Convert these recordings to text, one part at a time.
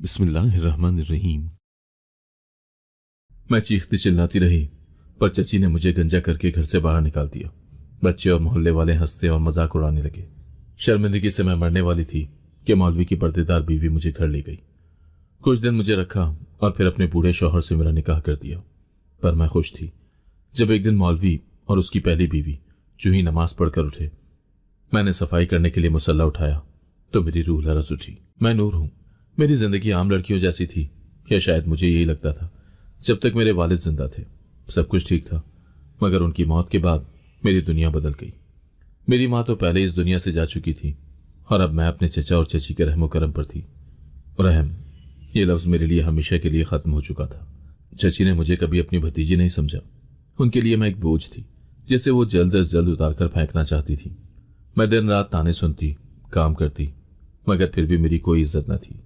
बिस्मिल्लाहिर्रहमानिर्रहीम। मैं चीखती चिल्लाती रही, पर चची ने मुझे गंजा करके घर से बाहर निकाल दिया। बच्चे और मोहल्ले वाले हंसते और मजाक उड़ाने लगे। शर्मिंदगी से मैं मरने वाली थी कि मौलवी की पर्देदार बीवी मुझे घर ले गई। कुछ दिन मुझे रखा और फिर अपने बूढ़े शौहर से मेरा निकाह कर दिया। पर मैं खुश थी। जब एक दिन मौलवी और उसकी पहली बीवी जो ही नमाज पढ़कर उठे, मैंने सफाई करने के लिए मुसल्ला उठाया तो मेरी रूह लरज उठी। मैं नूर हूं। मेरी जिंदगी आम लड़कियों जैसी थी, या शायद मुझे यही लगता था। जब तक मेरे वालिद जिंदा थे सब कुछ ठीक था, मगर उनकी मौत के बाद मेरी दुनिया बदल गई। मेरी माँ तो पहले इस दुनिया से जा चुकी थी और अब मैं अपने चचा और चची के रहमो करम पर थी। रहम, ये लफ्ज मेरे लिए हमेशा के लिए खत्म हो चुका था। चची ने मुझे कभी अपनी भतीजी नहीं समझा। उनके लिए मैं एक बोझ थी जिसे वो जल्द अज जल्द उतार कर फेंकना चाहती थी। मैं दिन रात ताने सुनती, काम करती, मगर फिर भी मेरी कोई इज्जत न थी।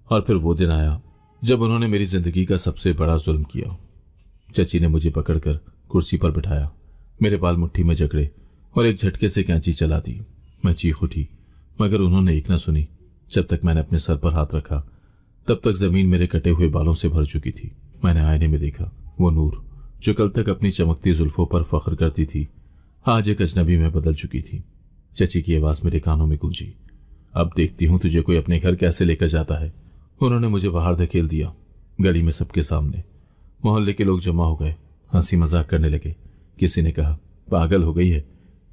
और फिर वो दिन आया जब उन्होंने मेरी जिंदगी का सबसे बड़ा जुल्म किया। चची ने मुझे पकड़कर कुर्सी पर बिठाया, मेरे बाल मुट्ठी में जकड़े और एक झटके से कैंची चला दी। मैं चीख उठी, मगर उन्होंने एक न सुनी। जब तक मैंने अपने सर पर हाथ रखा तब तक जमीन मेरे कटे हुए बालों से भर चुकी थी। मैंने आईने में देखा, वो नूर जो कल तक अपनी चमकती जुल्फों पर फख्र करती थी, आज एक अजनबी में बदल चुकी थी। चची की आवाज मेरे कानों में गूंजी, अब देखती हूं तुझे कोई अपने घर कैसे लेकर जाता है। उन्होंने मुझे बाहर धकेल दिया, गली में सबके सामने। मोहल्ले के लोग जमा हो गए, हंसी मजाक करने लगे। किसी ने कहा पागल हो गई है,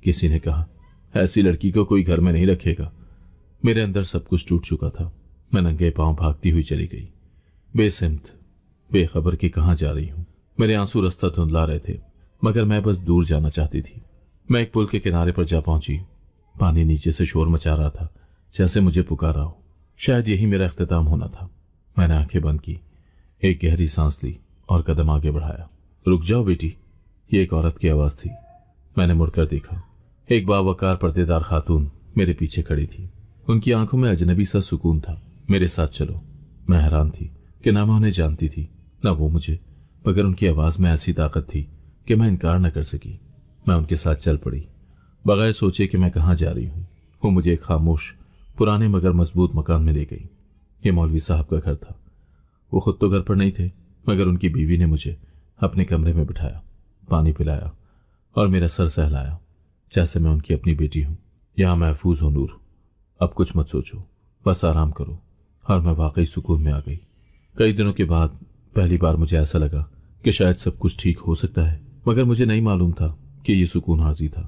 किसी ने कहा ऐसी लड़की को कोई घर में नहीं रखेगा। मेरे अंदर सब कुछ टूट चुका था। मैं नंगे पांव भागती हुई चली गई, बेसिमत, बेखबर कि कहां जा रही हूं। मेरे आंसू रास्ता धुंधला रहे थे, मगर मैं बस दूर जाना चाहती थी। मैं एक पुल के किनारे पर जा पहुंची। पानी नीचे से शोर मचा रहा था, जैसे मुझे पुकारा हो। शायद यही मेरा इख्तिताम होना था। मैंने आंखें बंद की, एक गहरी सांस ली और कदम आगे बढ़ाया। रुक जाओ बेटी, ये एक औरत की आवाज थी। मैंने मुड़कर देखा, एक बावकार पर्देदार खातून मेरे पीछे खड़ी थी। उनकी आंखों में अजनबी सा सुकून था। मेरे साथ चलो। मैं हैरान थी कि ना मैं उन्हें जानती थी ना वो मुझे, मगर उनकी आवाज में ऐसी ताकत थी कि मैं इनकार न कर सकी। मैं उनके साथ चल पड़ी, बगैर सोचे कि मैं कहाँ जा रही हूँ। वो मुझे एक खामोश, पुराने मगर मजबूत मकान में ले गई। ये मौलवी साहब का घर था। वो खुद तो घर पर नहीं थे, मगर उनकी बीवी ने मुझे अपने कमरे में बिठाया, पानी पिलाया और मेरा सर सहलाया, जैसे मैं उनकी अपनी बेटी हूं। यहां महफूज हो नूर, अब कुछ मत सोचो, बस आराम करो। और मैं वाकई सुकून में आ गई। कई दिनों के बाद पहली बार मुझे ऐसा लगा कि शायद सब कुछ ठीक हो सकता है, मगर मुझे नहीं मालूम था कि ये सुकून आर्जी था।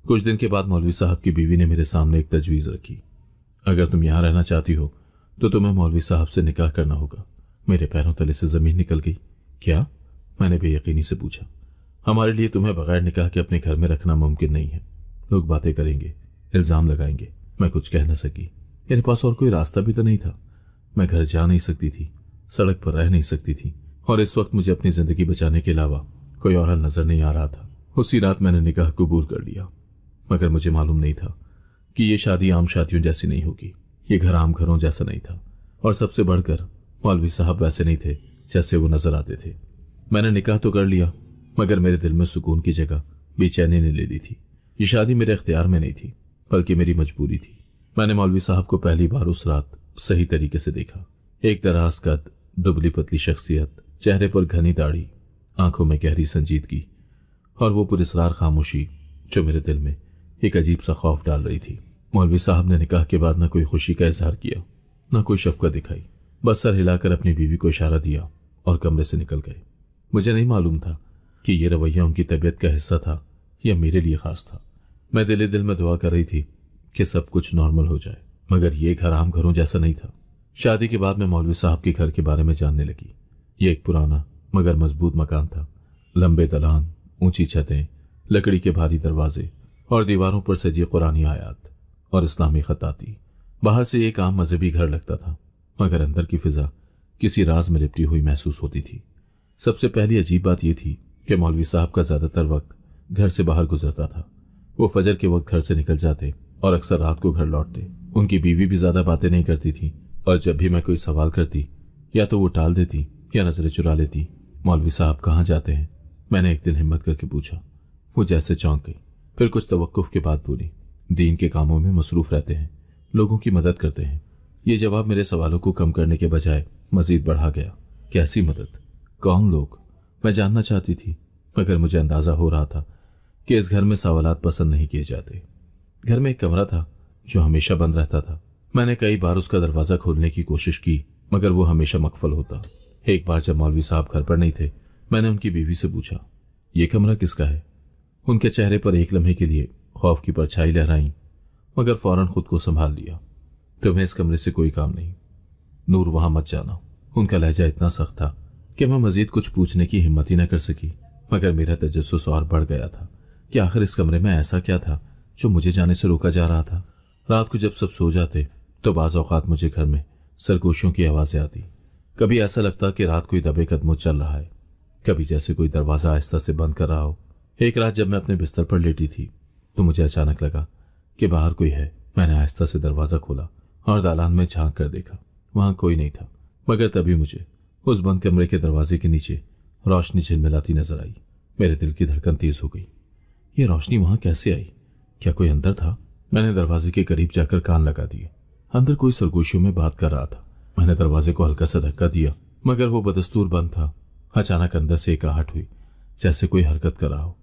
कुछ दिन के बाद मौलवी साहब की बीवी ने मेरे सामने एक तजवीज रखी। अगर तुम यहां रहना चाहती हो तो तुम्हें मौलवी साहब से निकाह करना होगा। मेरे पैरों तले से जमीन निकल गई। क्या? मैंने बेयकीनी से पूछा। हमारे लिए तुम्हें बगैर निकाह के अपने घर में रखना मुमकिन नहीं है। लोग बातें करेंगे, इल्जाम लगाएंगे। मैं कुछ कह न सकी। मेरे पास और कोई रास्ता भी तो नहीं था। मैं घर जा नहीं सकती थी, सड़क पर रह नहीं सकती थी, और इस वक्त मुझे अपनी जिंदगी बचाने के अलावा कोई और हल नजर नहीं आ रहा था। उसी रात मैंने निकाह कबूल कर लिया, मगर मुझे मालूम नहीं था कि ये शादी आम शादियों जैसी नहीं होगी। ये घर आम घरों जैसा नहीं था, और सबसे बढ़कर मौलवी साहब वैसे नहीं थे जैसे वो नजर आते थे। मैंने निकाह तो कर लिया, मगर मेरे दिल में सुकून की जगह बेचैनी ने ले ली थी। ये शादी मेरे इख्तियार में नहीं थी, बल्कि मेरी मजबूरी थी। मैंने मौलवी साहब को पहली बार उस रात सही तरीके से देखा। एक दराज कद, दुबली पतली शख्सियत, चेहरे पर घनी दाढ़ी, आंखों में गहरी संजीदगी, और वो पुरस्रार खामोशी जो मेरे दिल में एक अजीब सा खौफ डाल रही थी। मौलवी साहब ने निकाह के बाद न कोई खुशी का इजहार किया, न कोई शफकत दिखाई। बस सर हिलाकर अपनी बीवी को इशारा दिया और कमरे से निकल गए। मुझे नहीं मालूम था कि ये रवैया उनकी तबीयत का हिस्सा था या मेरे लिए खास था। मैं दिल दिल में दुआ कर रही थी कि सब कुछ नॉर्मल हो जाए, मगर ये घर आम घरों जैसा नहीं था। शादी के बाद मैं मौलवी साहब के घर के बारे में जानने लगी। ये एक पुराना मगर मजबूत मकान था। लंबे दलान, ऊंची छतें, लकड़ी के भारी दरवाजे और दीवारों पर सजी कुरानी आयात और इस्लामी खताती। बाहर से एक आम मजहबी घर लगता था, मगर अंदर की फिजा किसी राज में लिपटी हुई महसूस होती थी। सबसे पहली अजीब बात यह थी कि मौलवी साहब का ज्यादातर वक्त घर से बाहर गुजरता था। वो फजर के वक्त घर से निकल जाते और अक्सर रात को घर लौटते। उनकी बीवी भी ज्यादा बातें नहीं करती थी, और जब भी मैं कोई सवाल करती या तो वो टाल देती या नजरें चुरा लेती। मौलवी साहब कहाँ जाते हैं? मैंने एक दिन हिम्मत करके पूछा। वो जैसे चौंक गई, फिर कुछ तवक्कुफ के बाद बोली, दीन के कामों में मसरूफ रहते हैं, लोगों की मदद करते हैं। ये जवाब मेरे सवालों को कम करने के बजाय मजीद बढ़ा गया। कैसी मदद? कौन लोग? मैं जानना चाहती थी, मगर मुझे अंदाजा हो रहा था कि इस घर में सवालात पसंद नहीं किए जाते। घर में एक कमरा था जो हमेशा बंद रहता था। मैंने कई बार उसका दरवाज़ा खोलने की कोशिश की, मगर वो हमेशा मकफल होता। एक बार जब मौलवी साहब घर पर नहीं थे, मैंने उनकी बीवी से पूछा, ये कमरा किसका है? उनके चेहरे पर एक लम्हे के लिए खौफ की परछाई लहराई, मगर फौरन खुद को संभाल लिया। तुम्हें इस कमरे से कोई काम नहीं, नूर वहां मत जाना। उनका लहजा इतना सख्त था कि मैं मजीद कुछ पूछने की हिम्मत ही न कर सकी, मगर मेरा तजस्सुस और बढ़ गया था कि आखिर इस कमरे में ऐसा क्या था जो मुझे जाने से रोका जा रहा था। रात को जब सब सो जाते तो बाज़ औक़ात मुझे घर में सरगोशियों की आवाज़ें आती। कभी ऐसा लगता कि रात कोई दबे कदमों चल रहा है, कभी जैसे कोई दरवाज़ा आहिस्ता से बंद कर रहा हो। एक रात जब मैं अपने बिस्तर पर लेटी थी तो मुझे अचानक लगा कि बाहर कोई है। मैंने आहिस्ता से दरवाज़ा खोला और दालान में झांक कर देखा। वहां कोई नहीं था, मगर तभी मुझे उस बंद कमरे के दरवाजे के नीचे रोशनी झिलमिलाती नजर आई। मेरे दिल की धड़कन तेज हो गई। ये रोशनी वहां कैसे आई? क्या कोई अंदर था? मैंने दरवाजे के करीब जाकर कान लगा दिए। अंदर कोई सरगोशियों में बात कर रहा था। मैंने दरवाजे को हल्का सा धक्का दिया, मगर वो बदस्तूर बंद था। अचानक अंदर से एक आहट हुई, जैसे कोई हरकत कर रहा हो।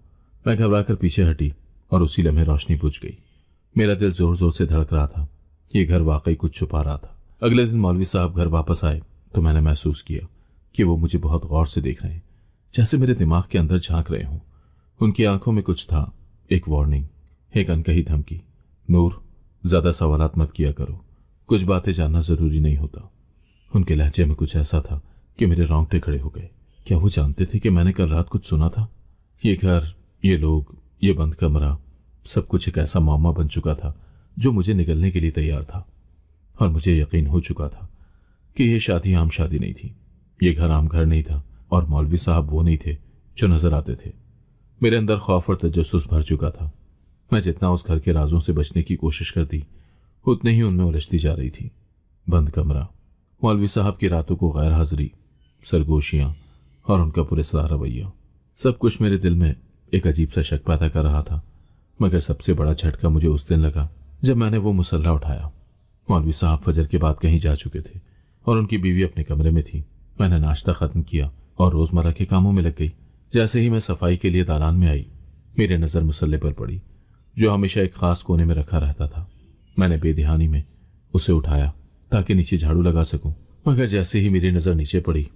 मैं घबराकर पीछे हटी और उसी लम्हे रोशनी बुझ गई। मेरा दिल जोर जोर से धड़क रहा था। ये घर वाकई कुछ छुपा रहा था। अगले दिन मौलवी साहब घर वापस आए तो मैंने महसूस किया कि वो मुझे बहुत गौर से देख रहे हैं, जैसे मेरे दिमाग के अंदर झांक रहे हों। उनकी आंखों में कुछ था, एक वार्निंग, एक अनकही धमकी। नूर, ज्यादा सवालात मत किया करो, कुछ बातें जानना जरूरी नहीं होता। उनके लहजे में कुछ ऐसा था कि मेरे रोंगटे खड़े हो गए। क्या वो जानते थे कि मैंने कल रात कुछ सुना था? ये घर, ये लोग, ये बंद कमरा, सब कुछ एक ऐसा मामला बन चुका था जो मुझे निगलने के लिए तैयार था। और मुझे यकीन हो चुका था कि ये शादी आम शादी नहीं थी, ये घर आम घर नहीं था, और मौलवी साहब वो नहीं थे जो नजर आते थे। मेरे अंदर खौफ और तजस्सुस भर चुका था। मैं जितना उस घर के राजों से बचने की कोशिश करती, उतने ही उनमें उलझती जा रही थी। बंद कमरा, मौलवी साहब की रातों को गैर हाजिरी, सरगोशियां और उनका पुरस्कार रवैया, सब कुछ मेरे दिल में एक अजीब सा शक पैदा कर रहा था। मगर सबसे बड़ा झटका मुझे उस दिन लगा जब मैंने वो मुसल्ला उठाया। मौलवी साहब फजर के बाद कहीं जा चुके थे और उनकी बीवी अपने कमरे में थी। मैंने नाश्ता खत्म किया और रोजमर्रा के कामों में लग गई। जैसे ही मैं सफाई के लिए दालान में आई, मेरी नजर मुसल्ले पर पड़ी, जो हमेशा एक खास कोने में रखा रहता था। मैंने बेध्यानी में उसे उठाया ताकि नीचे झाड़ू लगा सकूं, मगर जैसे ही मेरी नजर नीचे पड़ी,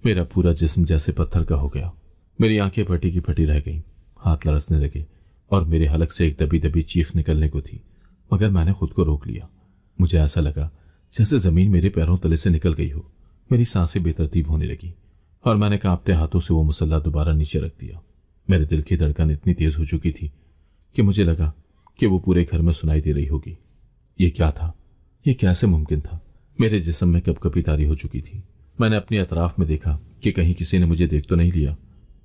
मेरा पूरा जिस्म जैसे पत्थर का हो गया। मेरी आंखें फटी की फटी रह गईं, हाथ लरसने लगे और मेरे हलक से एक दबी दबी चीख निकलने को थी, मगर मैंने खुद को रोक लिया। मुझे ऐसा लगा जैसे जमीन मेरे पैरों तले से निकल गई हो। मेरी सांसें बेतरतीब होने लगी और मैंने कांपते हाथों से वो मुसल्ला दोबारा नीचे रख दिया। मेरे दिल की धड़कन इतनी तेज हो चुकी थी कि मुझे लगा कि वो पूरे घर में सुनाई दे रही होगी। ये क्या था? ये कैसे मुमकिन था? मेरे जिस्म में कपकपी तारी हो चुकी थी। मैंने अपने अतराफ में देखा कि कहीं किसी ने मुझे देख तो नहीं लिया,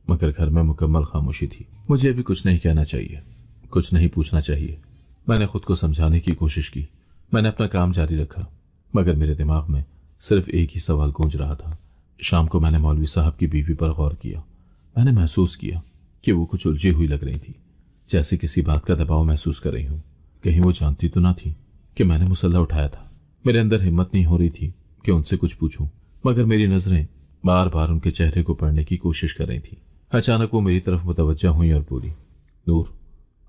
मगर घर में मुकम्मल खामोशी थी। मुझे अभी कुछ नहीं कहना चाहिए, कुछ नहीं पूछना चाहिए। मैंने खुद को समझाने की कोशिश की। मैंने अपना काम जारी रखा, मगर मेरे दिमाग में सिर्फ एक ही सवाल गूंज रहा था। शाम को मैंने मौलवी साहब की बीवी पर गौर किया। मैंने महसूस किया कि वो कुछ उलझी हुई लग रही थी, जैसे किसी बात का दबाव महसूस कर रही हूँ। कहीं वो जानती तो ना थी कि मैंने मुसल्ला उठाया था। मेरे अंदर हिम्मत नहीं हो रही थी कि उनसे कुछ पूछूं, मगर मेरी नजरें बार बार उनके चेहरे को पढ़ने की कोशिश कर रही थी। अचानक वो मेरी तरफ मुतवज्जा हुई और बोली, नूर,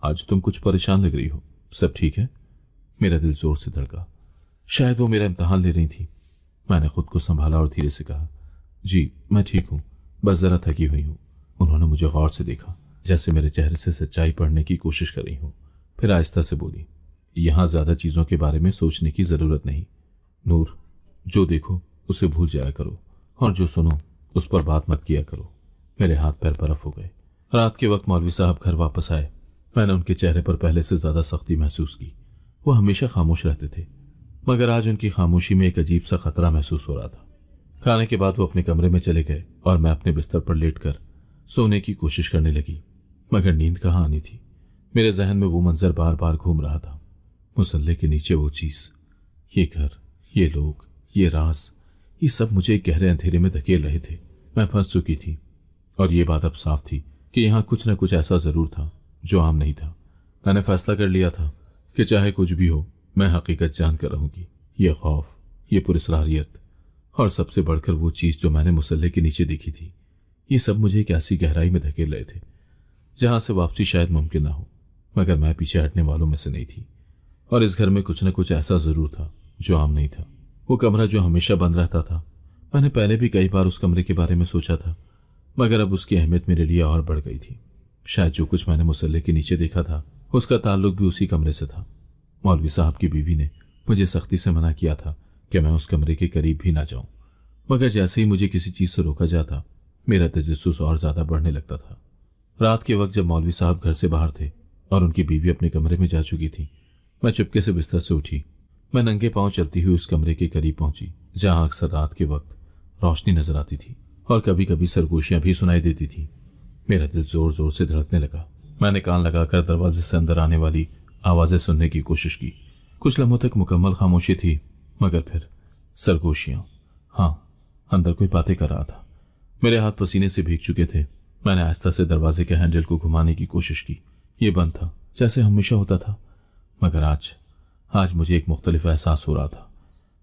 आज तुम कुछ परेशान लग रही हो, सब ठीक है? मेरा दिल जोर से धड़का। शायद वो मेरा इम्तहान ले रही थी। मैंने खुद को संभाला और धीरे से कहा, जी मैं ठीक हूँ, बस जरा थकी हुई हूँ। उन्होंने मुझे गौर से देखा, जैसे मेरे चेहरे से सच्चाई पढ़ने की कोशिश कर रही हूँ। फिर आहिस्ता से बोली, यहाँ ज्यादा चीजों के बारे में सोचने की जरूरत नहीं। नूर, जो देखो उसे भूल जाया करो और जो सुनो उस पर बात मत किया करो। मेरे हाथ पैर बर्फ हो गए। रात के वक्त मौलवी साहब घर वापस आए। मैंने उनके चेहरे पर पहले से ज्यादा सख्ती महसूस की। वो हमेशा खामोश रहते थे, मगर आज उनकी खामोशी में एक अजीब सा खतरा महसूस हो रहा था। खाने के बाद वो अपने कमरे में चले गए और मैं अपने बिस्तर पर लेटकर सोने की कोशिश करने लगी, मगर नींद कहाँ आनी थी। मेरे जहन में वो मंजर बार बार घूम रहा था। मुसल्ले के नीचे वो चीज, ये घर, ये लोग, ये राज, ये सब मुझे एक गहरे अंधेरे में धकेल रहे थे। मैं फंस चुकी थी और ये बात अब साफ थी कि यहाँ कुछ न कुछ ऐसा जरूर था जो आम नहीं था। मैंने फैसला कर लिया था कि चाहे कुछ भी हो, मैं हकीकत जानकर रहूंगी। ये खौफ, ये पुरस्कारियत और सबसे बढ़कर वो चीज जो मैंने मुसल्ले के नीचे देखी थी, ये सब मुझे एक ऐसी गहराई में धकेल रहे थे जहां से वापसी शायद मुमकिन ना हो, मगर मैं पीछे हटने वालों में से नहीं थी। और इस घर में कुछ न कुछ ऐसा जरूर था जो आम नहीं था। वो कमरा जो हमेशा बंद रहता था, मैंने पहले भी कई बार उस कमरे के बारे में सोचा था, मगर अब उसकी अहमियत मेरे लिए और बढ़ गई थी। शायद जो कुछ मैंने मुसल्ले के नीचे देखा था उसका ताल्लुक भी उसी कमरे से था। मौलवी साहब की बीवी ने मुझे सख्ती से मना किया था कि मैं उस कमरे के करीब भी ना जाऊं, मगर जैसे ही मुझे किसी चीज से रोका जाता, मेरा तजस्सुस और ज्यादा बढ़ने लगता था। रात के वक्त जब मौलवी साहब घर से बाहर थे और उनकी बीवी अपने कमरे में जा चुकी थी, मैं चुपके से बिस्तर से उठी। मैं नंगे पांव चलती हुई उस कमरे के करीब पहुंची जहां अक्सर रात के वक्त रोशनी नजर आती थी और कभी कभी सरगोशियां भी सुनाई देती थी। मेरा दिल जोर जोर से धड़कने लगा। मैंने कान लगाकर दरवाजे से अंदर आने वाली आवाजें सुनने की कोशिश की। कुछ लम्हों तक मुकम्मल खामोशी थी, मगर फिर सरगोशियां। हाँ, अंदर कोई बातें कर रहा था। मेरे हाथ पसीने से भीग चुके थे। मैंने आहिस्ता से दरवाजे के हैंडल को घुमाने की कोशिश की। ये बंद था, जैसे हमेशा होता था, मगर आज मुझे एक मुख्तलिफ एहसास हो रहा था।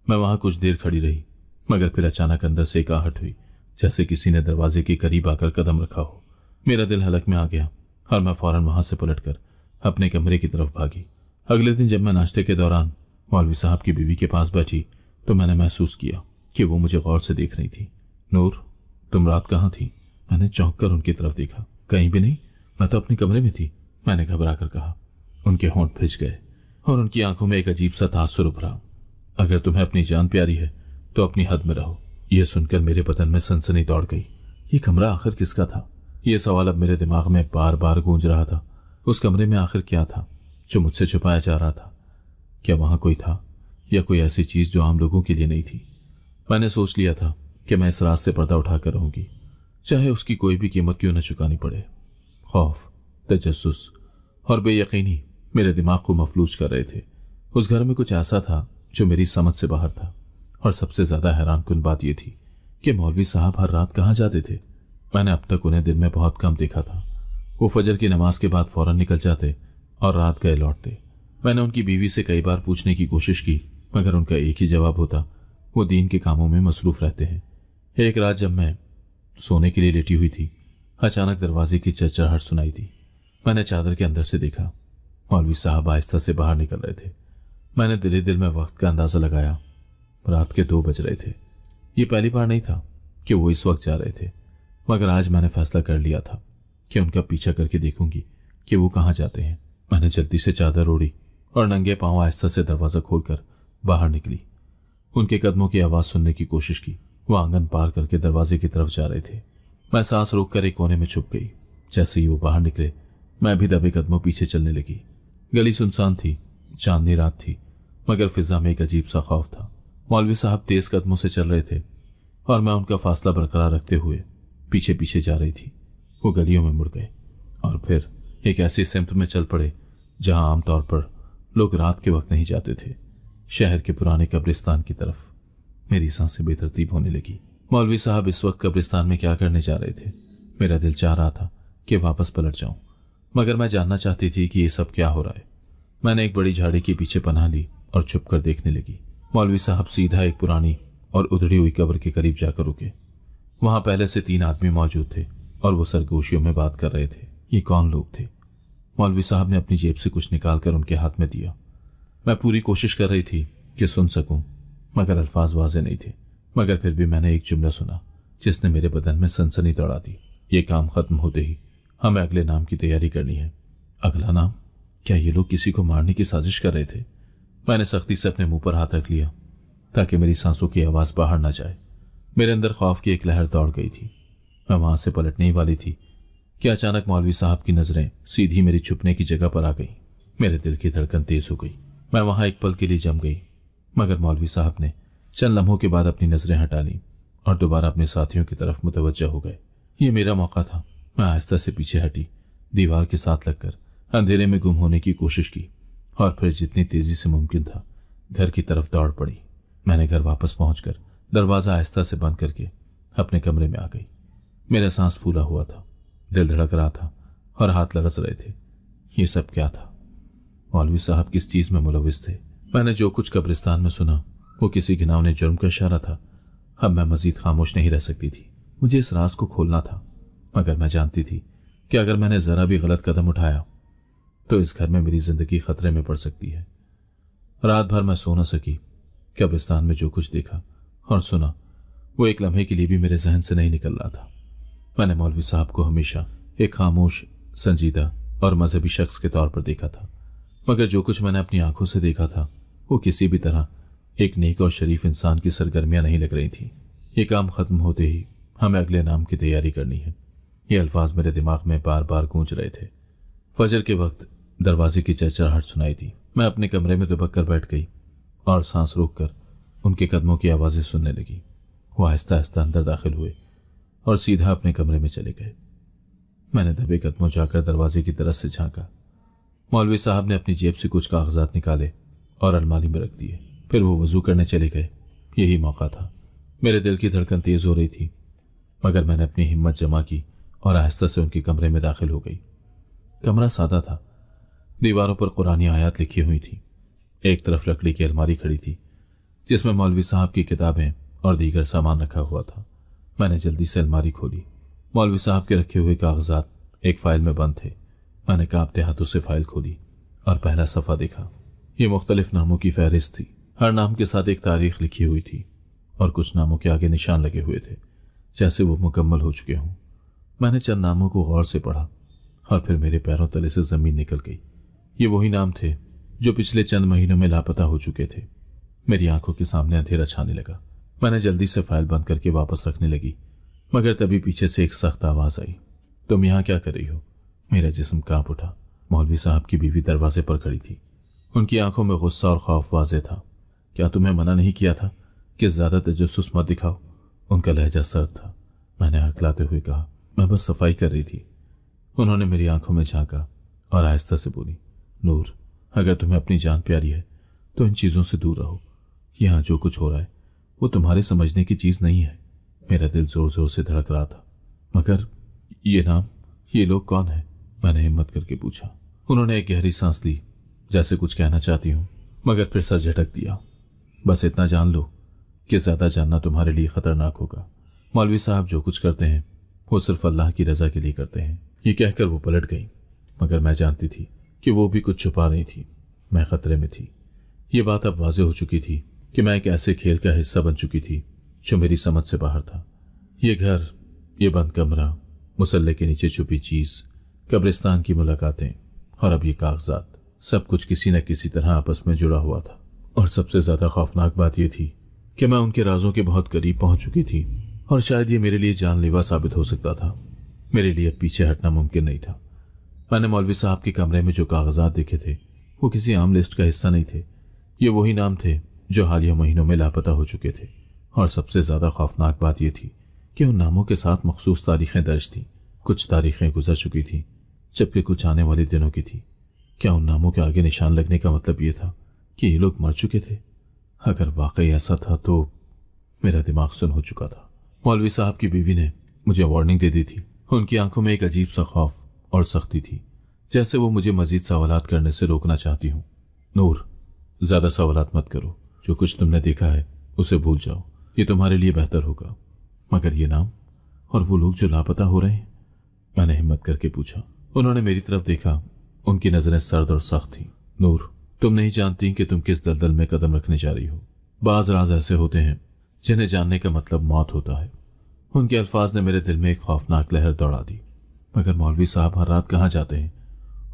मैं वहां कुछ देर खड़ी रही, मगर फिर अचानक अंदर से एक आहट हुई, जैसे किसी ने दरवाजे के करीब आकर कदम रखा हो। मेरा दिल हलक में आ गया और मैं फौरन वहां से पलटकर अपने कमरे की तरफ भागी। अगले दिन जब मैं नाश्ते के दौरान मौलवी साहब की बीवी के पास बैठी तो मैंने महसूस किया कि वो मुझे गौर से देख रही थी। नूर, तुम रात कहाँ थी? मैंने चौंक कर उनकी तरफ देखा। कहीं भी नहीं, मैं तो अपने कमरे में थी, मैंने घबरा कर कहा। उनके होंठ भिज गए और उनकी आंखों में एक अजीब सा तासुर उभरा। अगर तुम्हें अपनी जान प्यारी है तो अपनी हद में रहो। यह सुनकर मेरे बदन में सनसनी दौड़ गई। ये कमरा आखिर किसका था? यह सवाल अब मेरे दिमाग में बार बार गूंज रहा था। उस कमरे में आखिर क्या था जो मुझसे छुपाया जा रहा था? क्या वहां कोई था या कोई ऐसी चीज जो आम लोगों के लिए नहीं थी? मैंने सोच लिया था कि मैं इस रात से पर्दा उठाकर रहूंगी, चाहे उसकी कोई भी कीमत क्यों न चुकानी पड़े। खौफ, तजस्सुस और बेयकीनी मेरे दिमाग को मफलूज कर रहे थे। उस घर में कुछ ऐसा था जो मेरी समझ से बाहर था, और सबसे ज्यादा हैरानकुन बात यह थी कि मौलवी साहब हर रात कहाँ जाते थे। मैंने अब तक उन्हें दिन में बहुत कम देखा था। वो फजर की नमाज के बाद फौरन निकल जाते और रात गए लौटते। मैंने उनकी बीवी से कई बार पूछने की कोशिश की, मगर उनका एक ही जवाब होता, वो दीन के कामों में मसरूफ रहते हैं। एक रात जब मैं सोने के लिए लेटी हुई थी, अचानक दरवाजे की चरचराहट सुनाई दी। मैंने चादर के अंदर से देखा, मौलवी साहब आहिस्ता से बाहर निकल रहे थे। मैंने दिल ही दिल में वक्त का अंदाजा लगाया। रात के 2 बज रहे थे। ये पहली बार नहीं था कि वो इस वक्त जा रहे थे, मगर आज मैंने फैसला कर लिया था कि उनका पीछा करके देखूंगी कि वो कहाँ जाते हैं। मैंने जल्दी से चादर ओढ़ी और नंगे पांव आहिस्ता से दरवाजा खोलकर बाहर निकली। उनके कदमों की आवाज सुनने की कोशिश की। वो आंगन पार करके दरवाजे की तरफ जा रहे थे। मैं सांस रोककर एक कोने में छुप गई। जैसे ही वो बाहर निकले, मैं भी दबे कदमों पीछे चलने लगी। गली सुनसान थी, चांदनी रात थी, मगर फिजा में एक अजीब सा खौफ था। मौलवी साहब तेज कदमों से चल रहे थे और मैं उनका फासला बरकरार रखते हुए पीछे पीछे जा रही थी। वो गलियों में मुड़ गए और फिर एक ऐसी सिमत में चल पड़े जहां आमतौर पर लोग रात के वक्त नहीं जाते थे, शहर के पुराने कब्रिस्तान की तरफ। मेरी सांसें बेतरतीब होने लगी। मौलवी साहब इस वक्त कब्रिस्तान में क्या करने जा रहे थे? मेरा दिल चाह रहा था कि वापस पलट जाऊं, मगर मैं जानना चाहती थी कि ये सब क्या हो रहा है। मैंने एक बड़ी झाड़ी के पीछे पनाह ली और छुप कर देखने लगी। मौलवी साहब सीधा एक पुरानी और उधड़ी हुई कब्र के करीब जाकर रुके। वहां पहले से 3 आदमी मौजूद थे और वो सरगोशियों में बात कर रहे थे। ये कौन लोग थे? मौलवी साहब ने अपनी जेब से कुछ निकालकर उनके हाथ में दिया। मैं पूरी कोशिश कर रही थी कि सुन सकूं, मगर अल्फाज वाज़े नहीं थे। मगर फिर भी मैंने एक जुमला सुना जिसने मेरे बदन में सनसनी दौड़ा दी। ये काम खत्म होते ही हमें अगले नाम की तैयारी करनी है। अगला नाम? क्या ये लोग किसी को मारने की साजिश कर रहे थे? मैंने सख्ती से अपने मुंह पर हाथ रख लिया ताकि मेरी सांसों की आवाज बाहर ना जाए। मेरे अंदर खौफ की एक लहर दौड़ गई थी। मैं वहां से पलटने ही वाली थी कि अचानक मौलवी साहब की नजरें सीधी मेरी छुपने की जगह पर आ गई। मेरे दिल की धड़कन तेज हो गई। मैं वहां एक पल के लिए जम गई, मगर मौलवी साहब ने चंद लम्हों के बाद अपनी नजरें हटा ली और दोबारा अपने साथियों की तरफ मुतवज्जह हो गए। ये मेरा मौका था। मैं आहिस्ता से पीछे हटी, दीवार के साथ लगकर अंधेरे में गुम होने की कोशिश की और फिर जितनी तेजी से मुमकिन था घर की तरफ दौड़ पड़ी। मैंने घर वापस पहुंचकर दरवाजा आहिस्ता से बंद करके अपने कमरे में आ गई। मेरा सांस फूला हुआ था, दिल धड़क रहा था और हाथ लरस रहे थे। ये सब क्या था? मौलवी साहब किस चीज में मुलविस थे? मैंने जो कुछ कब्रिस्तान में सुना वो किसी घिनौने जुर्म का इशारा था, अब मैं मजीद खामोश नहीं रह सकती थी। मुझे इस राज को खोलना था, मगर मैं जानती थी कि अगर मैंने जरा भी गलत कदम उठाया तो इस घर में मेरी जिंदगी खतरे में पड़ सकती है। रात भर मैं सो न सकी। कब्रिस्तान में जो कुछ देखा और सुना वो एक लम्हे के लिए भी मेरे जहन से नहीं निकल रहा था। मैंने मौलवी साहब को हमेशा एक खामोश, संजीदा और मजहबी शख्स के तौर पर देखा था, मगर जो कुछ मैंने अपनी आंखों से देखा था वो किसी भी तरह एक नेक और शरीफ इंसान की सरगर्मियां नहीं लग रही थी। ये काम खत्म होते ही हमें अगले नाम की तैयारी करनी है। ये अल्फाज मेरे दिमाग में बार बार गूंज रहे थे। फजर के वक्त दरवाजे की चरचराहट सुनाई दी। मैं अपने कमरे में दुबक कर बैठ गई और सांस रोककर उनके कदमों की आवाज़ें सुनने लगी। वो आहिस्ता आहिस्ता अंदर दाखिल हुए और सीधा अपने कमरे में चले गए। मैंने दबे कदमों जाकर दरवाजे की तरफ से झांका। मौलवी साहब ने अपनी जेब से कुछ कागजात निकाले और अलमारी में रख दिए। फिर वो वजू करने चले गए। यही मौका था। मेरे दिल की धड़कन तेज हो रही थी, मगर मैंने अपनी हिम्मत जमा की और आहिस्ता से उनके कमरे में दाखिल हो गई। कमरा सादा था। दीवारों पर कुरानी आयत लिखी हुई थी। एक तरफ लकड़ी की अलमारी खड़ी थी जिसमें मौलवी साहब की किताबें और दीगर सामान रखा हुआ था। मैंने जल्दी से अलमारी खोली। मौलवी साहब के रखे हुए कागजात एक फाइल में बंद थे। मैंने कांपते हाथों से फाइल खोली और पहला सफ़ा देखा। ये मुख्तलिफ नामों की फहरिस्त थी। हर नाम के साथ एक तारीख लिखी हुई थी और कुछ नामों के आगे निशान लगे हुए थे जैसे वो मुकम्मल हो चुके हों। मैंने चंद नामों को गौर से पढ़ा और फिर मेरे पैरों तले से ज़मीन निकल गई। ये वही नाम थे जो पिछले चंद महीनों में लापता हो चुके थे। मेरी आंखों के सामने अंधेरा छाने लगा। मैंने जल्दी से फाइल बंद करके वापस रखने लगी, मगर तभी पीछे से एक सख्त आवाज़ आई, तुम यहाँ क्या कर रही हो? मेरा जिस्म कांप उठा। मौलवी साहब की बीवी दरवाजे पर खड़ी थी। उनकी आंखों में गुस्सा और खौफ वाज़े था। क्या तुम्हें मना नहीं किया था कि ज़्यादा तजस्सुस मत दिखाओ? उनका लहजा सर्द था। मैंने हकलाते हुए कहा, मैं बस सफाई कर रही थी। उन्होंने मेरी आंखों में झांका और आहिस्ता से बोली, नूर, अगर तुम्हें अपनी जान प्यारी है तो इन चीज़ों से दूर रहो। यहाँ जो कुछ हो रहा है वो तुम्हारे समझने की चीज़ नहीं है। मेरा दिल जोर जोर से धड़क रहा था। मगर ये नाम, ये लोग कौन है? मैंने हिम्मत करके पूछा। उन्होंने एक गहरी सांस ली, जैसे कुछ कहना चाहती हूँ, मगर फिर सर झटक दिया। बस इतना जान लो कि ज़्यादा जानना तुम्हारे लिए खतरनाक होगा। मौलवी साहब जो कुछ करते हैं वो सिर्फ अल्लाह की रज़ा के लिए करते हैं। ये कहकर वो पलट गई, मगर मैं जानती थी कि वो भी कुछ छुपा रही थी। मैं खतरे में थी। ये बात अब वाज़ेह हो चुकी थी कि मैं एक ऐसे खेल का हिस्सा बन चुकी थी जो मेरी समझ से बाहर था। ये घर, ये बंद कमरा, मुसल्ले के नीचे छुपी चीज़, कब्रिस्तान की मुलाकातें और अब ये कागजात, सब कुछ किसी न किसी तरह आपस में जुड़ा हुआ था। और सबसे ज़्यादा खौफनाक बात यह थी कि मैं उनके राजों के बहुत करीब पहुंच चुकी थी और शायद ये मेरे लिए जानलेवा साबित हो सकता था। मेरे लिए पीछे हटना मुमकिन नहीं था। मैंने मौलवी साहब के कमरे में जो कागजात देखे थे वो किसी आम लिस्ट का हिस्सा नहीं थे। ये वही नाम थे जो हालिया महीनों में लापता हो चुके थे। और सबसे ज़्यादा खौफनाक बात यह थी कि उन नामों के साथ मखसूस तारीखें दर्ज थीं। कुछ तारीखें गुजर चुकी थीं जबकि कुछ आने वाले दिनों की थी। क्या उन नामों के आगे निशान लगने का मतलब ये था कि ये लोग मर चुके थे? अगर वाकई ऐसा था तो मेरा दिमाग सुन हो चुका था। मौलवी साहब की बीवी ने मुझे वार्निंग दे दी थी। उनकी आंखों में एक अजीब सा खौफ और सख्ती थी, जैसे वो मुझे मजीद सवालात करने से रोकना चाहती हूँ। नूर, ज़्यादा सवालात मत करो। जो कुछ तुमने देखा है उसे भूल जाओ, ये तुम्हारे लिए बेहतर होगा। मगर ये नाम और वो लोग जो लापता हो रहे हैं? मैंने हिम्मत करके पूछा। उन्होंने मेरी तरफ देखा। उनकी नज़रें सर्द और सख्त थीं। नूर, तुम नहीं जानती कि तुम किस दलदल में कदम रखने जा रही हो। बाज राज ऐसे होते हैं जिन्हें जानने का मतलब मौत होता है। उनके अल्फाज ने मेरे दिल में एक खौफनाक लहर दौड़ा दी। मगर मौलवी साहब हर रात कहाँ जाते हैं?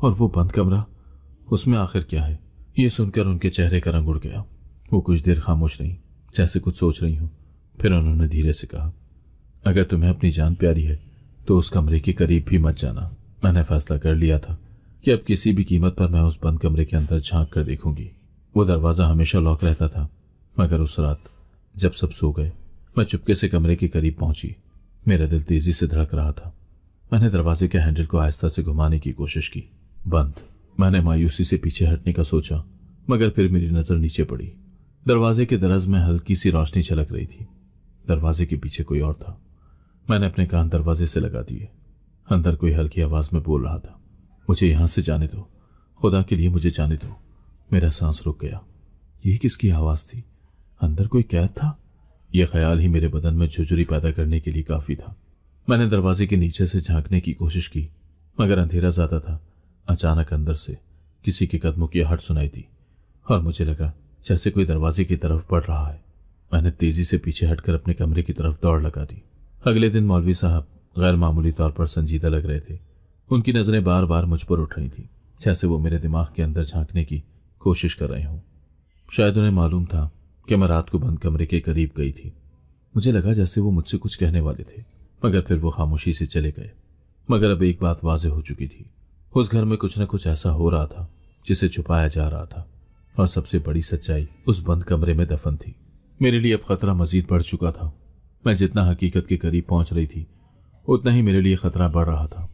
और वो बंद कमरा, उसमें आखिर क्या है? ये सुनकर उनके चेहरे का रंग उड़ गया। वो कुछ देर खामोश रही, जैसे कुछ सोच रही हूँ। फिर उन्होंने धीरे से कहा, अगर तुम्हें अपनी जान प्यारी है तो उस कमरे के करीब भी मत जाना। मैंने फैसला कर लिया था कि अब किसी भी कीमत पर मैं उस बंद कमरे के अंदर झांक कर देखूंगी। वो दरवाज़ा हमेशा लॉक रहता था, मगर उस रात जब सब सो गए मैं चुपके से कमरे के करीब पहुंची। मेरा दिल तेजी से धड़क रहा था। मैंने दरवाजे के हैंडल को आहिस्ता से घुमाने की कोशिश की। बंद। मैंने मायूसी से पीछे हटने का सोचा, मगर फिर मेरी नज़र नीचे पड़ी। दरवाजे के दरज में हल्की सी रोशनी झलक रही थी। दरवाजे के पीछे कोई और था। मैंने अपने कान दरवाजे से लगा दिए। अंदर कोई हल्की आवाज़ में बोल रहा था, मुझे यहाँ से जाने दो, खुदा के लिए मुझे जाने दो। मेरा सांस रुक गया। ये किसकी आवाज़ थी? अंदर कोई कैद था यह ख्याल ही मेरे बदन में झुर्री पैदा करने के लिए काफी था। मैंने दरवाजे के नीचे से झांकने की कोशिश की, मगर अंधेरा ज्यादा था। अचानक अंदर से किसी के कदमों की आहट सुनाई दी और मुझे लगा जैसे कोई दरवाजे की तरफ बढ़ रहा है। मैंने तेजी से पीछे हटकर अपने कमरे की तरफ दौड़ लगा दी। अगले दिन मौलवी साहब गैर मामूली तौर पर संजीदा लग रहे थे। उनकी नजरें बार बार मुझ पर उठ रही थी, जैसे वो मेरे दिमाग के अंदर झांकने की कोशिश कर रहे हों। शायद उन्हें मालूम था कि मैं रात को बंद कमरे के करीब गई थी। मुझे लगा जैसे वो मुझसे कुछ कहने वाले थे, मगर फिर वो खामोशी से चले गए। मगर अब एक बात वाज़ेह हो चुकी थी, उस घर में कुछ न कुछ ऐसा हो रहा था जिसे छुपाया जा रहा था, और सबसे बड़ी सच्चाई उस बंद कमरे में दफन थी। मेरे लिए अब खतरा मजीद बढ़ चुका था। मैं जितना हकीकत के करीब पहुंच रही थी, उतना ही मेरे लिए खतरा बढ़ रहा था।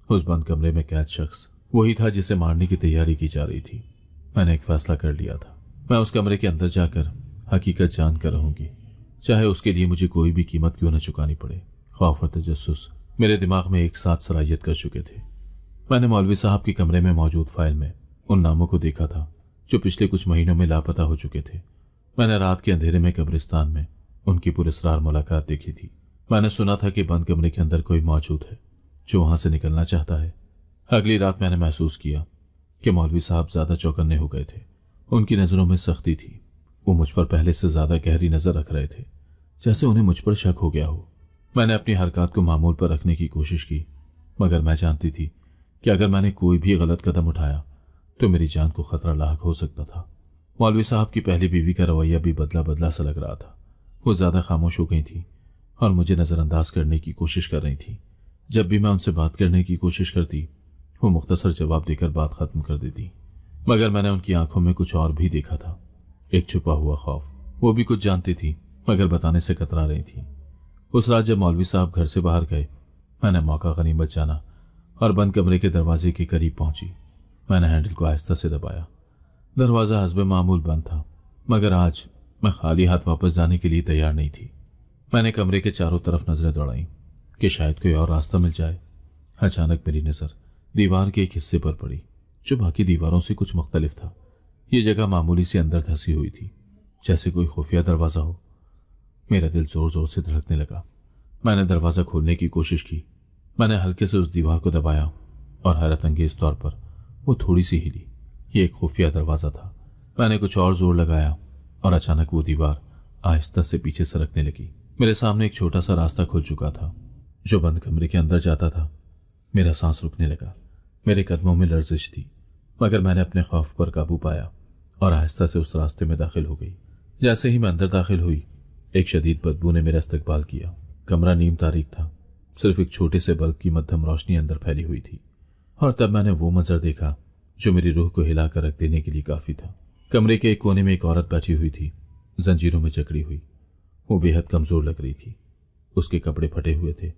उस बंद कमरे में कैद शख्स वही था जिसे मारने की तैयारी की जा रही थी। मैंने एक फैसला कर लिया था, मैं उस कमरे के अंदर जाकर हकीकत जान कर रहूंगी, चाहे उसके लिए मुझे कोई भी कीमत क्यों न चुकानी पड़े। खौफ और तजस्सुस मेरे दिमाग में एक साथ सरायत कर चुके थे। मैंने मौलवी साहब के कमरे में मौजूद फाइल में उन नामों को देखा था जो पिछले कुछ महीनों में लापता हो चुके थे। मैंने रात के अंधेरे में कब्रिस्तान में उनकी पुरस्रार मुलाकात देखी थी। मैंने सुना था कि बंद कमरे के अंदर कोई मौजूद है जो वहां से निकलना चाहता है। अगली रात मैंने महसूस किया कि मौलवी साहब ज्यादा चौकन्ने हो गए थे। उनकी नजरों में सख्ती थी। वो मुझ पर पहले से ज्यादा गहरी नजर रख रहे थे, जैसे उन्हें मुझ पर शक हो गया हो। मैंने अपनी हरकत को मामूल पर रखने की कोशिश की, मगर मैं जानती थी कि अगर मैंने कोई भी गलत कदम उठाया तो मेरी जान को खतरा लाक हो सकता था। मौलवी साहब की पहली बीवी का रवैया भी बदला बदला सा लग रहा था। वो ज्यादा खामोश हो गई थी और मुझे नजरअंदाज करने की कोशिश कर रही थी। जब भी मैं उनसे बात करने की कोशिश करती, वो मुख्तसर जवाब देकर बात खत्म कर देती। मगर मैंने उनकी आंखों में कुछ और भी देखा था, एक छुपा हुआ खौफ। वो भी कुछ जानती थी, मगर बताने से कतरा रही थी। उस रात जब मौलवी साहब घर से बाहर गए, मैंने मौका गनीमत जाना और बंद कमरे के दरवाजे के करीब पहुंची। मैंने हैंडल को आहिस्ता से दबाया। दरवाजा हस्बे मामूल बंद था, मगर आज मैं खाली हाथ वापस जाने के लिए तैयार नहीं थी। मैंने कमरे के चारों तरफ नजरें दौड़ाई कि शायद कोई और रास्ता मिल जाए। अचानक मेरी नजर दीवार के एक हिस्से पर पड़ी जो बाकी दीवारों से कुछ मुख्तलिफ था। ये जगह मामूली से अंदर धंसी हुई थी, जैसे कोई खुफिया दरवाजा हो। मेरा दिल जोर जोर से धड़कने लगा। मैंने दरवाजा खोलने की कोशिश की। मैंने हल्के से उस दीवार को दबाया और हैरत अंगेज तौर पर वो थोड़ी सी हिली। ये एक खुफिया दरवाजा था। मैंने कुछ और जोर लगाया और अचानक वो दीवार आहिस्ता से पीछे सरकने लगी। मेरे सामने एक छोटा सा रास्ता खुल चुका था जो बंद कमरे के अंदर जाता था। मेरा सांस रुकने लगा, मेरे कदमों में लर्जिश थी, मगर मैंने अपने खौफ पर काबू पाया और आहिस्ता से उस रास्ते में दाखिल हो गई। जैसे ही मैं अंदर दाखिल हुई, एक शदीद बदबू ने मेरा इस्तकबाल किया। कमरा नीम तारीक था, सिर्फ एक छोटे से बल्ब की मध्यम रोशनी अंदर फैली हुई थी। और तब मैंने वो मंजर देखा जो मेरी रूह को हिलाकर रख देने के लिए काफी था। कमरे के एक कोने में एक औरत बैठी हुई थी, जंजीरों में जकड़ी हुई। वो बेहद कमजोर लग रही थी। उसके कपड़े फटे हुए थे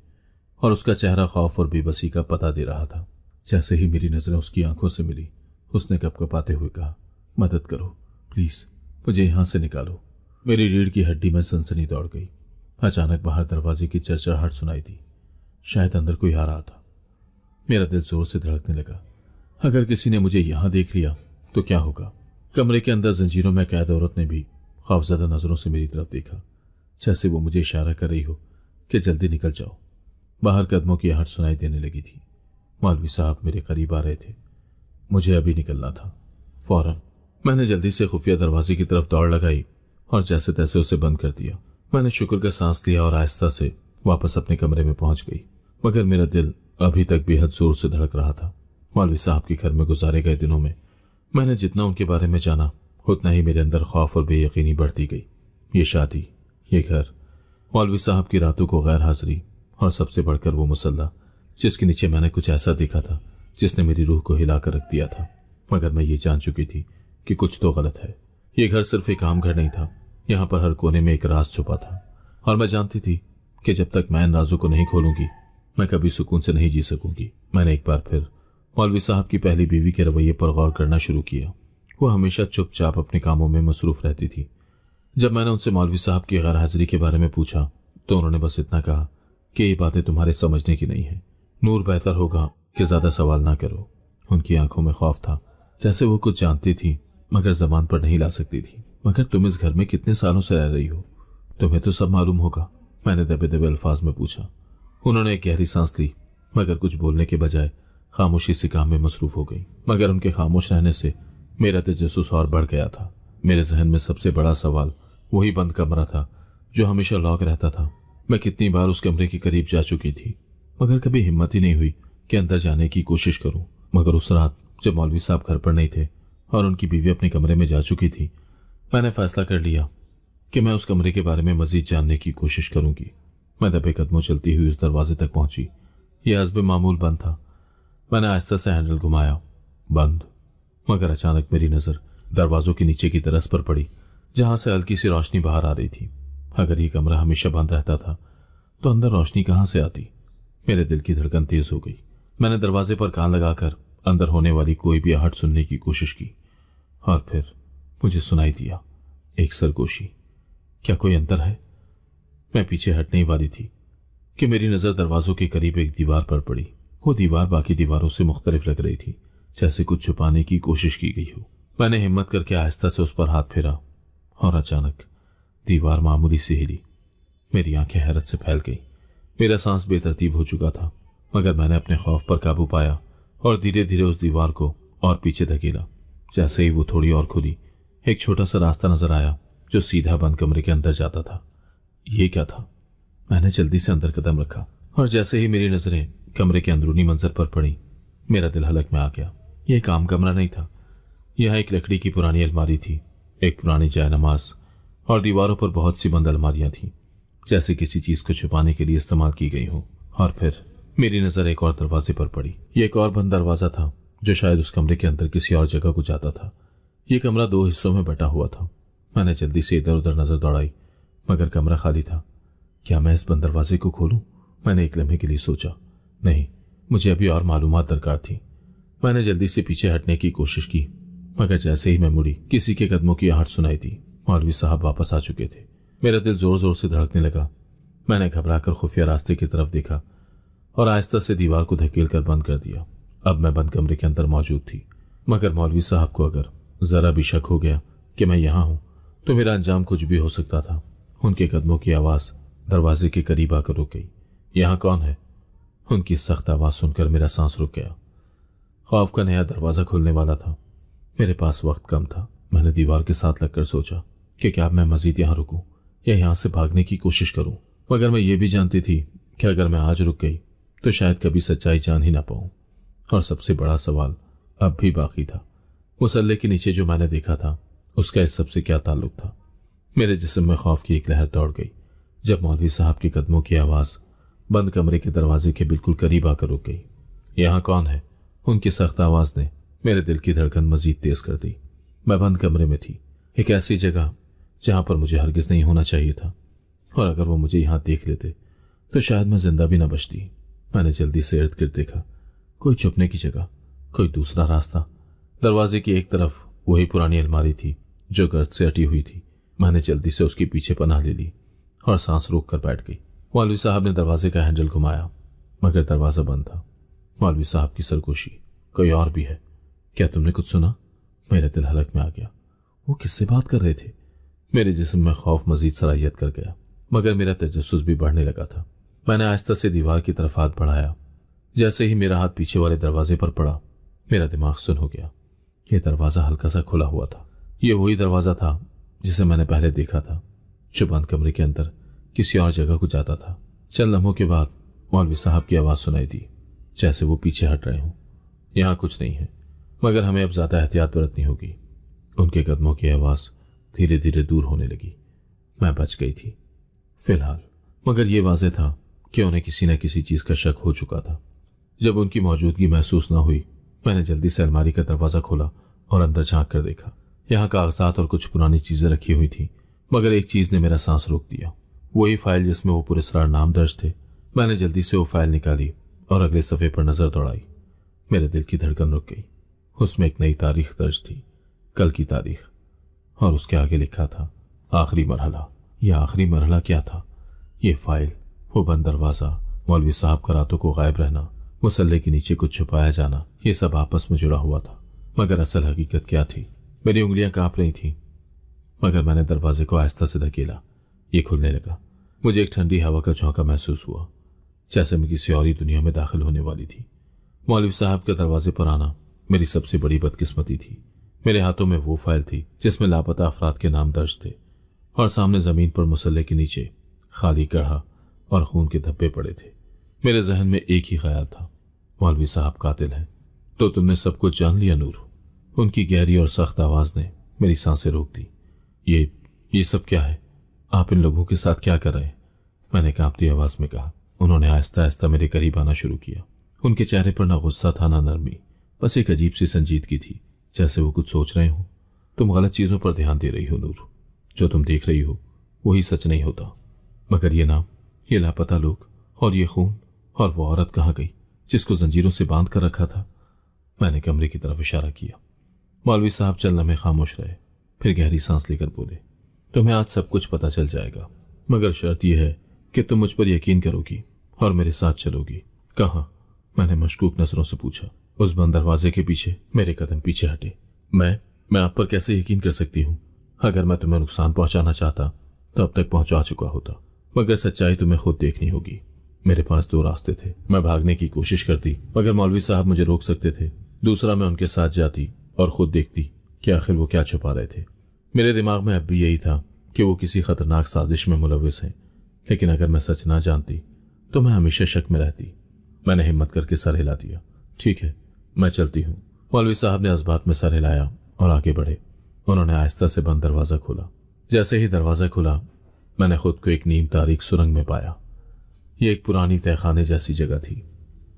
और उसका चेहरा खौफ और बेबसी का पता दे रहा था। जैसे ही मेरी नजरें उसकी आंखों से मिली, उसने कपकपाते हुए कहा, मदद करो प्लीज, मुझे यहां से निकालो। मेरी रीढ़ की हड्डी में सनसनी दौड़ गई। अचानक बाहर दरवाजे की चरचराहट सुनाई दी। शायद अंदर कोई आ रहा था। मेरा दिल जोर से धड़कने लगा। अगर किसी ने मुझे यहां देख लिया तो क्या होगा। कमरे के अंदर जंजीरों में कैद औरत ने भी खौफजदा नजरों से मेरी तरफ देखा, जैसे वो मुझे इशारा कर रही हो कि जल्दी निकल जाओ। बाहर कदमों की आहट सुनाई देने लगी थी। मौलवी साहब मेरे करीब आ रहे थे। मुझे अभी निकलना था। फौरन मैंने जल्दी से खुफिया दरवाजे की तरफ दौड़ लगाई और जैसे तैसे उसे बंद कर दिया। मैंने शुक्र का सांस लिया और आहिस्ता से वापस अपने कमरे में पहुंच गई, मगर मेरा दिल अभी तक बेहद जोर से धड़क रहा था। मौलवी साहब के घर में गुजारे गए दिनों में मैंने जितना उनके बारे में जाना, उतना ही मेरे अंदर खौफ और बेयकीनी बढ़ती गई। ये शादी, ये घर, मौलवी साहब की रातों को गैर हाजिरी और सबसे बढ़कर वो मुसल्ला जिसके नीचे मैंने कुछ ऐसा देखा था जिसने मेरी रूह को हिलाकर रख दिया था। मगर मैं ये जान चुकी थी कि कुछ तो गलत है। ये घर सिर्फ एक आम घर नहीं था। यहाँ पर हर कोने में एक राज छुपा था और मैं जानती थी कि जब तक मैं इन राजों को नहीं खोलूंगी, मैं कभी सुकून से नहीं जी सकूंगी। मैंने एक बार फिर मौलवी साहब की पहली बीवी के रवैये पर गौर करना शुरू किया। वो हमेशा चुपचाप अपने कामों में मसरूफ रहती थी। जब मैंने उनसे मौलवी साहब की गैर हाजिरी के बारे में पूछा तो उन्होंने बस इतना कहा कि ये बातें तुम्हारे समझने की नहीं है। नूर, बेहतर होगा कि ज्यादा सवाल ना करो। उनकी आंखों में खौफ था, जैसे वो कुछ जानती थी मगर जबान पर नहीं ला सकती थी। मगर तुम इस घर में कितने सालों से रह रही हो? तुम्हें तो सब मालूम होगा, मैंने दबे दबे अल्फाज में पूछा। उन्होंने एक गहरी सांस ली, मगर कुछ बोलने के बजाय खामोशी से काम में मसरूफ हो गई। मगर उनके खामोश रहने से मेरा तजस्सुस और बढ़ गया था। मेरे जहन में सबसे बड़ा सवाल वही बंद कमरा था जो हमेशा लॉक रहता था। मैं कितनी बार उस कमरे के करीब जा चुकी थी, मगर कभी हिम्मत ही नहीं हुई कि अंदर जाने की कोशिश करूं। मगर उस रात जब मौलवी साहब घर पर नहीं थे और उनकी बीवी अपने कमरे में जा चुकी थी, मैंने फैसला कर लिया कि मैं उस कमरे के बारे में मजीद जानने की कोशिश करूंगी। मैं दबे कदमों चलती हुई उस दरवाजे तक पहुंची। यह हस्बे मामूल बंद था। मैंने आहिस्ता से हैंडल घुमाया, बंद। मगर अचानक मेरी नजर दरवाजों के नीचे की तरस पर पड़ी, जहां से हल्की सी रोशनी बाहर आ रही थी। अगर ये कमरा हमेशा बंद रहता था तो अंदर रोशनी कहां से आती? मेरे दिल की धड़कन तेज हो गई। मैंने दरवाजे पर कान लगाकर अंदर होने वाली कोई भी आहट सुनने की कोशिश की, और फिर मुझे सुनाई दिया एक सरगोशी। क्या कोई अंतर है? मैं पीछे हटने वाली थी कि मेरी नजर दरवाजों के करीब एक दीवार पर पड़ी। वो दीवार बाकी दीवारों से मुख्तलिफ लग रही थी, जैसे कुछ छुपाने की कोशिश की गई हो। मैंने हिम्मत करके आहिस्ता से उस पर हाथ फेरा और अचानक दीवार मामूली सी हिली। मेरी आंखें हैरत से फैल गई। मेरा सांस बेतरतीब हो चुका था, मगर मैंने अपने खौफ पर काबू पाया और धीरे धीरे उस दीवार को और पीछे धकेला। जैसे ही वो थोड़ी और खुली, एक छोटा सा रास्ता नजर आया जो सीधा बंद कमरे के अंदर जाता था। ये क्या था? मैंने जल्दी से अंदर कदम रखा और जैसे ही मेरी नजरें कमरे के अंदरूनी मंजर पर पड़ी, मेरा दिल हलक में आ गया। यह एक आम कमरा नहीं था। यहाँ एक लकड़ी की पुरानी अलमारी थी, एक पुरानी जायनमाज, और दीवारों पर बहुत सी बंद अलमारियां थीं, जैसे किसी चीज को छुपाने के लिए इस्तेमाल की गई हो। और फिर मेरी नजर एक और दरवाजे पर पड़ी। यह एक और बंद दरवाजा था जो शायद उस कमरे के अंदर किसी और जगह को जाता था। यह कमरा 2 हिस्सों में बटा हुआ था। मैंने जल्दी से इधर उधर नजर दौड़ाई, मगर कमरा खाली था। क्या मैं इस बंद दरवाजे को खोलूं? मैंने एक लम्हे के लिए सोचा। नहीं, मुझे अभी और मालूमात दरकार थी। मैंने जल्दी से पीछे हटने की कोशिश की, मगर जैसे ही मैं मुड़ी, किसी के कदमों की आहट सुनाई दी। मौलवी साहब वापस आ चुके थे। मेरा दिल जोर जोर से धड़कने लगा। मैंने घबराकर खुफिया रास्ते की तरफ देखा और आहिस्ता से दीवार को धकेल कर बंद कर दिया। अब मैं बंद कमरे के अंदर मौजूद थी, मगर मौलवी साहब को अगर जरा भी शक हो गया कि मैं यहाँ हूं तो मेरा अंजाम कुछ भी हो सकता था। उनके कदमों की आवाज दरवाजे के करीब आकर रुक गई। यहाँ कौन है? उनकी सख्त आवाज सुनकर मेरा सांस रुक गया। खौफ का नया दरवाजा खुलने वाला था। मेरे पास वक्त कम था। मैंने दीवार के साथ लगकर सोचा कि क्या मैं मजीद यहाँ रुकूं या यहाँ से भागने की कोशिश करूं। मगर मैं ये भी जानती थी कि अगर मैं आज रुक गई तो शायद कभी सच्चाई जान ही ना पाऊं। और सबसे बड़ा सवाल अब भी बाकी था, मुसल्ले के नीचे जो मैंने देखा था उसका इस सबसे क्या ताल्लुक था। मेरे जिस्म में खौफ की एक लहर दौड़ गई जब मौलवी साहब के कदमों की आवाज बंद कमरे के दरवाजे के बिल्कुल करीब आकर रुक गई। यहाँ कौन है? उनकी सख्त आवाज ने मेरे दिल की धड़कन मजीद तेज कर दी। मैं बंद कमरे में थी, एक ऐसी जगह जहां पर मुझे हरगिज नहीं होना चाहिए था, और अगर वो मुझे यहाँ देख लेते तो शायद मैं जिंदा भी न बचती। मैंने जल्दी से इर्द गिर्द देखा। कोई छुपने की जगह, कोई दूसरा रास्ता। दरवाजे की एक तरफ वही पुरानी अलमारी थी जो गर्द से अटी हुई थी। मैंने जल्दी से उसके पीछे पनाह ले ली और सांस रोक कर बैठ गई। मौलवी साहब ने दरवाजे का हैंडल घुमाया, मगर दरवाजा बंद था। मौलवी साहब की सरगोशी, कोई और भी है? क्या तुमने कुछ सुना? मेरे दिल हलक में आ गया। वो किससे बात कर रहे थे? मेरे जिस्म में खौफ मजीद सराहियत कर गया, मगर मेरा तजस्सुस भी बढ़ने लगा था। मैंने आहिस्ता से दीवार की तरफ हाथ बढ़ाया। जैसे ही मेरा हाथ पीछे वाले दरवाजे पर पड़ा, मेरा दिमाग सुन हो गया। यह दरवाजा हल्का सा खुला हुआ था। यह वही दरवाजा था जिसे मैंने पहले देखा था, जो बंद कमरे के अंदर किसी और जगह को जाता था। चंद लम्हों के बाद मौलवी साहब की आवाज सुनाई दी, जैसे वो पीछे हट रहे हों। यहाँ कुछ नहीं है, मगर हमें अब ज्यादा एहतियात बरतनी होगी। उनके कदमों की आवाज धीरे धीरे दूर होने लगी। मैं बच गई थी फिलहाल, मगर यह वाज़ेह था कि उन्हें किसी न किसी चीज का शक हो चुका था। जब उनकी मौजूदगी महसूस न हुई, मैंने जल्दी से अलमारी का दरवाजा खोला और अंदर झांक कर देखा। यहाँ कागजात और कुछ पुरानी चीजें रखी हुई थी, मगर एक चीज ने मेरा सांस रोक दिया। वही फाइल जिसमें वो पुरस्कार नाम दर्ज थे। मैंने जल्दी से वो फाइल निकाली और अगले सफ़े पर नजर दौड़ाई। मेरे दिल की धड़कन रुक गई। उसमें एक नई तारीख दर्ज थी, कल की तारीख, और उसके आगे लिखा था आखिरी मरहला। यह आखिरी मरहला क्या था? ये फाइल, वो बंद दरवाजा, मौलवी साहब का रातों को गायब रहना, मुसल्ले के नीचे कुछ छुपाया जाना, ये सब आपस में जुड़ा हुआ था। मगर असल हकीकत क्या थी? मेरी उंगलियां कांप रही थी, मगर मैंने दरवाजे को आहिस्ता से धकेला। ये खुलने लगा। मुझे एक ठंडी हवा का झोंका महसूस हुआ, जैसे मैं किसी और ही दुनिया में दाखिल होने वाली थी। मौलवी साहब के दरवाजे पर आना मेरी सबसे बड़ी बदकिस्मती थी। मेरे हाथों में वो फाइल थी जिसमें लापता अफराद के नाम दर्ज थे, और सामने जमीन पर मुसल्ले के नीचे खाली गढ़ा और खून के धब्बे पड़े थे। मेरे जहन में एक ही ख्याल था, मौलवी साहब कातिल हैं। तो तुमने सब कुछ जान लिया नूर? उनकी गहरी और सख्त आवाज ने मेरी सांसें रोक दी। ये सब क्या है? आप इन लोगों के साथ क्या कर रहे हैं? मैंने कांपती आवाज में कहा। उन्होंने आहिस्ता आहिस्ता मेरे करीब आना शुरू किया। उनके चेहरे पर ना गुस्सा था ना नरमी, बस एक अजीब सी संजीदगी थी, जैसे वो कुछ सोच रहे हो। तुम गलत चीजों पर ध्यान दे रही हो नूर। जो तुम देख रही हो वही सच नहीं होता। मगर ये नाम, ये लापता लोग और ये खून और वो औरत कहाँ गई जिसको जंजीरों से बांध कर रखा था? मैंने कमरे की तरफ इशारा किया। मौलवी साहब चल लम्हे खामोश रहे, फिर गहरी सांस लेकर बोले, तुम्हें आज सब कुछ पता चल जाएगा, मगर शर्त यह है कि तुम मुझ पर यकीन करोगी और मेरे साथ चलोगी। कहाँ? मैंने मशकूक नजरों से पूछा। उस बंद दरवाजे के पीछे। मेरे कदम पीछे हटे। मैं आप पर कैसे यकीन कर सकती हूँ? अगर मैं तुम्हें नुकसान पहुंचाना चाहता तो अब तक पहुंचा चुका होता, मगर सच्चाई तुम्हें खुद देखनी होगी। मेरे पास दो रास्ते थे। मैं भागने की कोशिश करती, मगर मौलवी साहब मुझे रोक सकते थे। दूसरा, मैं उनके साथ जाती और खुद देखती कि आखिर वो क्या छुपा रहे थे। मेरे दिमाग में अब भी यही था कि वो किसी खतरनाक साजिश में मुलविस हैं, लेकिन अगर मैं सच ना जानती तो मैं हमेशा शक में रहती। मैंने हिम्मत करके सर हिला दिया। ठीक है, मैं चलती हूँ। मौलवी साहब ने इस्बात में सर हिलाया और आगे बढ़े। उन्होंने आहिस्ता से बंद दरवाजा खोला। जैसे ही दरवाजा खुला, मैंने खुद को एक नीम तारीख सुरंग में पाया। यह एक पुरानी तहखाने जैसी जगह थी,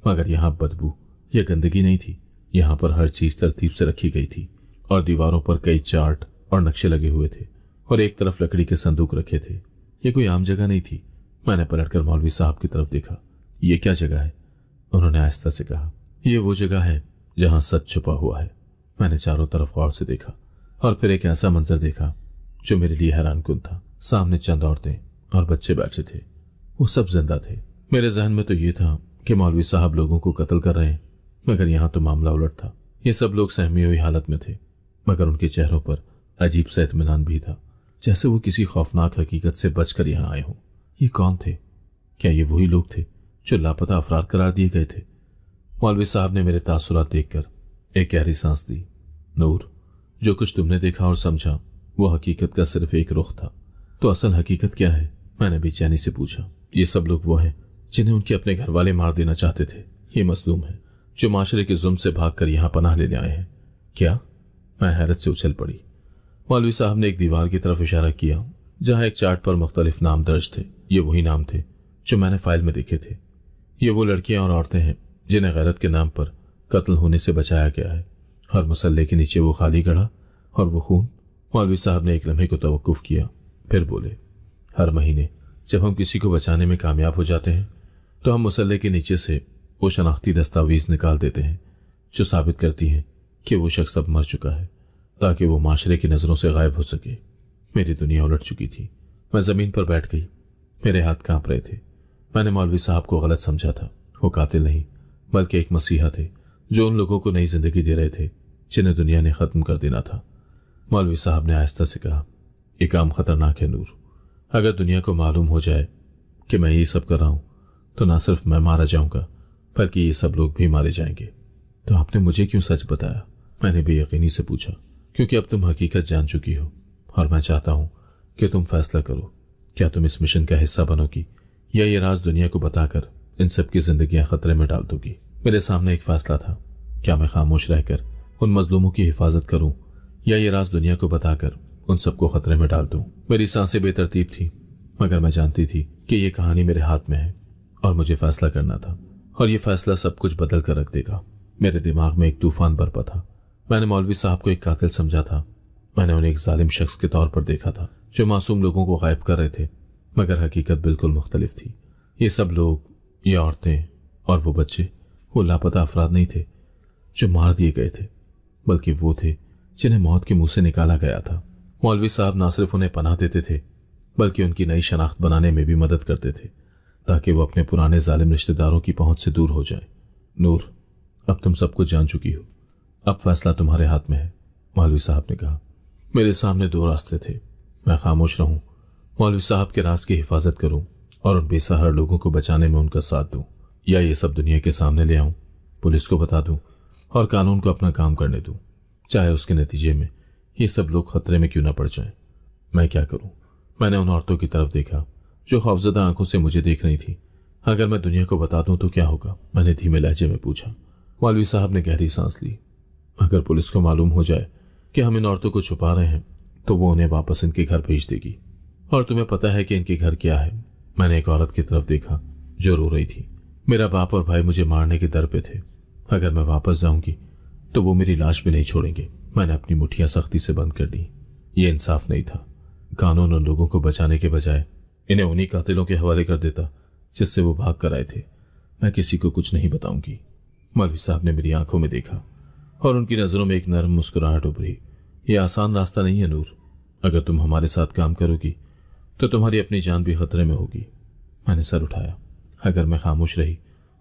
मगर यहाँ बदबू या गंदगी नहीं थी। यहाँ पर हर चीज तरतीब से रखी गई थी और दीवारों पर कई चार्ट और नक्शे लगे हुए थे और एक तरफ लकड़ी के संदूक रखे थे। ये कोई आम जगह नहीं थी। मैंने पलटकर मौलवी साहब की तरफ देखा। ये क्या जगह है? उन्होंने आहिस्ता से कहा। ये वो जगह है जहां सच छुपा हुआ है। मैंने चारों तरफ गौर से देखा और फिर एक ऐसा मंजर देखा जो मेरे लिए हैरानकुन था। सामने चंद औरतें और बच्चे बैठे थे। वो सब जिंदा थे। मेरे जहन में तो ये था कि मौलवी साहब लोगों को कत्ल कर रहे हैं, मगर यहाँ तो मामला उलट था। ये सब लोग सहमी हुई हालत में थे, मगर उनके चेहरों पर अजीब सा इत्मीनान भी था, जैसे वो किसी खौफनाक हकीकत से बचकर यहाँ आए हों। ये कौन थे? क्या ये वही लोग थे जो लापता अफराद करार दिए गए थे? मौलवी साहब ने मेरे तासुरात देखकर एक गहरी सांस दी। नूर, जो कुछ तुमने देखा और समझा वो हकीकत का सिर्फ एक रुख था, तो असल हकीकत क्या है? मैंने बेचैनी से पूछा। ये सब लोग वो हैं जिन्हें उनके अपने घर वाले मार देना चाहते थे। ये मजलूम है जो माशरे के जुल्म से भागकर यहाँ पनाह लेने आए हैं। क्या? मैं हैरत से उछल पड़ी। मौलवी साहब ने एक दीवार की तरफ इशारा किया जहां एक चार्ट पर मुख्तलिफ नाम दर्ज थे। ये वही नाम थे जो मैंने फाइल में देखे थे। ये वो लड़कियां और औरतें हैं जिन्हें गैरत के नाम पर कत्ल होने से बचाया गया है। हर मुसल्ले के नीचे वो खाली गढ़ा और वो खून। मौलवी साहब ने एक लम्हे को तवक्कुफ किया, फिर बोले, हर महीने जब हम किसी को बचाने में कामयाब हो जाते हैं तो हम मुसल्ले के नीचे से वो शनाख्ती दस्तावेज निकाल देते हैं जो साबित करती हैं कि वो शख्स अब मर चुका है, ताकि वो माशरे की नज़रों से गायब हो सके। मेरी दुनिया उलट चुकी थी। मैं ज़मीन पर बैठ गई। मेरे हाथ कांप रहे थे। मैंने मौलवी साहब को गलत समझा था। वो कातिल नहीं, बल्कि एक मसीहा थे जो उन लोगों को नई जिंदगी दे रहे थे जिन्हें दुनिया ने ख़त्म कर देना था। मौलवी साहब ने आहिस्ता से कहा, ये काम खतरनाक है नूर। अगर दुनिया को मालूम हो जाए कि मैं ये सब कर रहा हूं तो ना सिर्फ मैं मारा जाऊंगा, बल्कि ये सब लोग भी मारे जाएंगे। तो आपने मुझे क्यों सच बताया? मैंने बेयकीनी से पूछा। क्योंकि अब तुम हकीकत जान चुकी हो और मैं चाहता हूं कि तुम फैसला करो। क्या तुम इस मिशन का हिस्सा बनोगी या ये राज दुनिया को बताकर इन सब की जिंदगियां खतरे में डाल दोगी? मेरे सामने एक फैसला था। क्या मैं खामोश रहकर उन मजलूमों की हिफाजत करूं या ये राज दुनिया को बताकर उन सबको खतरे में डाल दूं? मेरी सांसें बेतरतीब थी, मगर मैं जानती थी कि ये कहानी मेरे हाथ में है और मुझे फैसला करना था, और ये फैसला सब कुछ बदल कर रख देगा। मेरे दिमाग में एक तूफान बरपा था। मैंने मौलवी साहब को एक कातिल समझा था। मैंने उन्हें एक जालिम शख्स के तौर पर देखा था जो मासूम लोगों को गायब कर रहे थे, मगर हकीकत बिल्कुल मुख्तलिफ थी। ये सब लोग, ये औरतें और वो बच्चे वो लापता अफराद नहीं थे जो मार दिए गए थे, बल्कि वो थे जिन्हें मौत के मुंह से निकाला गया था। मौलवी साहब ना सिर्फ उन्हें पनाह देते थे, बल्कि उनकी नई शनाख्त बनाने में भी मदद करते थे, ताकि वो अपने पुराने जालिम रिश्तेदारों की पहुंच से दूर हो जाए। नूर, अब तुम सब कुछ जान चुकी हो। अब फैसला तुम्हारे हाथ में है, मौलवी साहब ने कहा। मेरे सामने दो रास्ते थे। मैं खामोश रहूं मौलवी साहब के राज की हिफाजत करूं और उन बेसहारा लोगों को बचाने में उनका साथ दूं, या ये सब दुनिया के सामने ले आऊं, पुलिस को बता दूं और कानून को अपना काम करने दूं, चाहे उसके नतीजे में ये सब लोग खतरे में क्यों ना पड़ जाएं। मैं क्या करूं? मैंने उन औरतों की तरफ देखा जो खौफजदा आंखों से मुझे देख रही थी। अगर मैं दुनिया को बता दूं तो क्या होगा? मैंने धीमे लहजे में पूछा। मौलवी साहब ने गहरी सांस ली। अगर पुलिस को मालूम हो जाए कि हम इन औरतों को छुपा रहे हैं तो वो उन्हें वापस इनके घर भेज देगी। और तुम्हें पता है कि इनके घर क्या है? मैंने एक औरत की तरफ देखा जो रो रही थी। मेरा बाप और भाई मुझे मारने के दर पे थे। अगर मैं वापस जाऊंगी तो वो मेरी लाश भी नहीं छोड़ेंगे। मैंने अपनी मुठ्ठियां सख्ती से बंद कर ली। ये इंसाफ नहीं था। कानून उन लोगों को बचाने के बजाय इन्हें उन्हीं कातिलों के हवाले कर देता जिससे वो भाग कर आए थे। मैं किसी को कुछ नहीं बताऊंगी। मौलवी साहब ने मेरी आंखों में देखा और उनकी नजरों में एक नरम मुस्कुराहट उभरी। ये आसान रास्ता नहीं है नूर। अगर तुम हमारे साथ काम करोगी तो तुम्हारी अपनी जान भी खतरे में होगी। मैंने सर उठाया। अगर मैं खामोश रही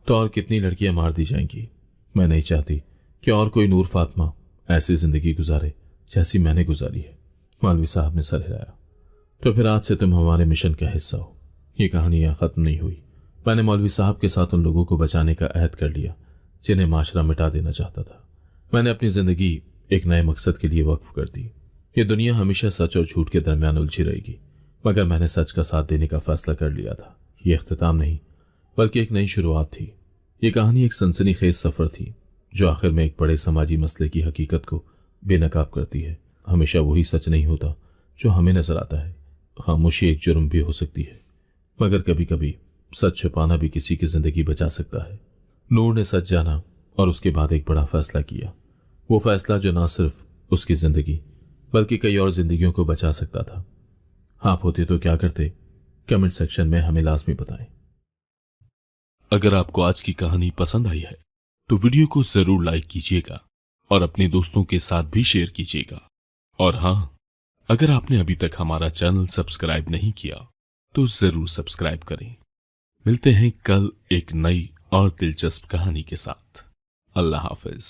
तो और कितनी लड़कियां मार दी जाएंगी। मैं नहीं चाहती कि और कोई नूर फातिमा ऐसी जिंदगी गुजारे जैसी मैंने गुजारी है। मौलवी साहब ने सर हिलाया। तो फिर आज से तुम हमारे मिशन का हिस्सा हो। ये कहानी यहाँ खत्म नहीं हुई। मैंने मौलवी साहब के साथ उन लोगों को बचाने का अहद कर लिया जिन्हें माशरा मिटा देना चाहता था। मैंने अपनी जिंदगी एक नए मकसद के लिए वक्फ कर दी। ये दुनिया हमेशा सच और झूठ के दरमियान उलझी रहेगी, मगर मैंने सच का साथ देने का फैसला कर लिया था। ये इख्तिताम नहीं बल्कि एक नई शुरुआत थी। ये कहानी एक सनसनीखेज सफर थी जो आखिर में एक बड़े समाजी मसले की हकीकत को बेनकाब करती है। हमेशा वही सच नहीं होता जो हमें नजर आता है। खामोशी एक जुर्म भी हो सकती है, मगर कभी कभी सच छुपाना भी किसी की जिंदगी बचा सकता है। नूर ने सच जाना और उसके बाद एक बड़ा फैसला किया। वो फैसला जो ना सिर्फ उसकी जिंदगी बल्कि कई और जिंदगियों को बचा सकता था। आप होते तो क्या करते? कमेंट सेक्शन में हमें लाजमी बताएं। अगर आपको आज की कहानी पसंद आई है तो वीडियो को जरूर लाइक कीजिएगा और अपने दोस्तों के साथ भी शेयर कीजिएगा। और हाँ, अगर आपने अभी तक हमारा चैनल सब्सक्राइब नहीं किया तो जरूर सब्सक्राइब करें। मिलते हैं कल एक नई और दिलचस्प कहानी के साथ। अल्लाह हाफिज।